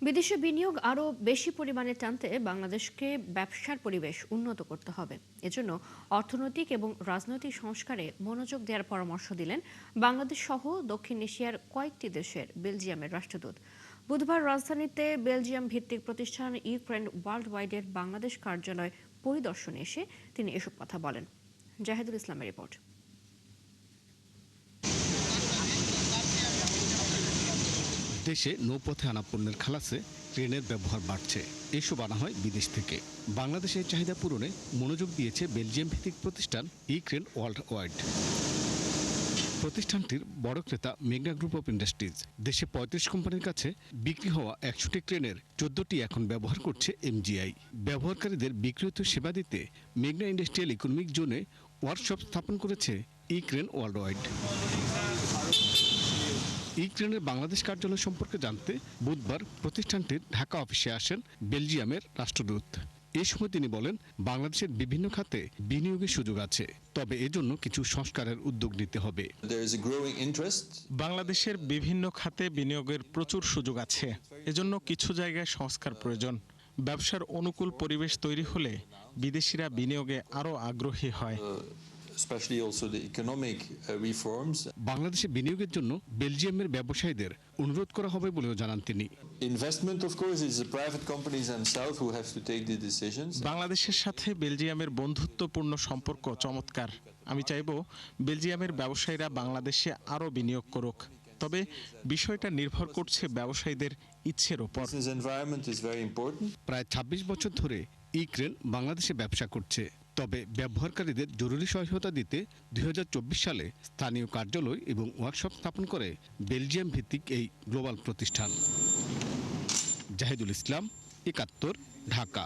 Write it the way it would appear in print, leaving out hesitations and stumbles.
বিদেশি বিনিয়োগ আরও বেশি পরিমাণে টানতে বাংলাদেশকে ব্যবসার পরিবেশ উন্নত করতে হবে। এজন্য অর্থনৈতিক এবং রাজনৈতিক সংস্কারে মনোযোগ দেওয়ার পরামর্শ দিলেন বাংলাদেশ সহ দক্ষিণ এশিয়ার কয়েকটি দেশের বেলজিয়ামের রাষ্ট্রদূত। বুধবার রাজধানীতে বেলজিয়াম ভিত্তিক প্রতিষ্ঠান ইউক্রেন ওয়ার্ল্ড ওয়াইডের বাংলাদেশ কার্যালয় পরিদর্শনে এসে তিনি এসব কথা বলেন। জাহিদুল ইসলামের রিপোর্ট। দেশে নৌপথে আনা পণ্যের খালাসে ট্রেনের ব্যবহার বাড়ছে। এসব আনা হয় বিদেশ থেকে। বাংলাদেশের চাহিদা পূরণে মনোযোগ দিয়েছে বেলজিয়াম ভিত্তিক প্রতিষ্ঠান ইউক্রেন ওয়ার্ল্ড ওয়াইড। প্রতিষ্ঠানটির বড় ক্রেতা মেঘনা গ্রুপ অফ ইন্ডাস্ট্রিজ। দেশে ৩৫ কোম্পানির কাছে বিক্রি হওয়া ১০০টি ট্রেনের ১৪টি এখন ব্যবহার করছে এমজিআই। ব্যবহারকারীদের বিক্রিত সেবা দিতে মেঘনা ইন্ডাস্ট্রিয়াল ইকোনমিক জোনে ওয়ার্কশপ স্থাপন করেছে ইউক্রেন ওয়ার্ল্ড ওয়াইড। ইউক্রেনের বাংলাদেশ কার্যালয় সম্পর্কে জানতে বুধবার প্রতিষ্ঠানটির ঢাকা অফিসে আসেন বেলজিয়ামের রাষ্ট্রদূত। এ সময় তিনি বলেন, বাংলাদেশের বিভিন্ন খাতে বিনিয়োগের সুযোগ আছে, তবে এজন্য কিছু সংস্কারের উদ্যোগ নিতে হবে। বাংলাদেশের বিভিন্ন খাতে বিনিয়োগের প্রচুর সুযোগ আছে, এজন্য কিছু জায়গায় সংস্কার প্রয়োজন। ব্যবসার অনুকূল পরিবেশ তৈরি হলে বিদেশিরা বিনিয়োগে আরও আগ্রহী হয়। বাংলাদেশে বিনিয়োগের জন্য বেলজিয়ামের ব্যবসায়ীদের অনুরোধ করা হবে বলেও জানান তিনি। বাংলাদেশের সাথে বেলজিয়ামের বন্ধুত্বপূর্ণ সম্পর্ক চমৎকার। আমি চাইব বেলজিয়ামের ব্যবসায়ীরা বাংলাদেশে আরও বিনিয়োগ করুক, তবে বিষয়টা নির্ভর করছে ব্যবসায়ীদের ইচ্ছের উপর। প্রায় ২৬ বছর ধরে ইউক্রেন বাংলাদেশে ব্যবসা করছে, তবে ব্যবহারকারীদের জরুরি সহায়তা দিতে ২০২৪ সালে স্থানীয় কার্যালয় এবং ওয়ার্কশপ স্থাপন করে বেলজিয়াম ভিত্তিক এই গ্লোবাল প্রতিষ্ঠান। জাহিদুল ইসলাম, ৭১, ঢাকা।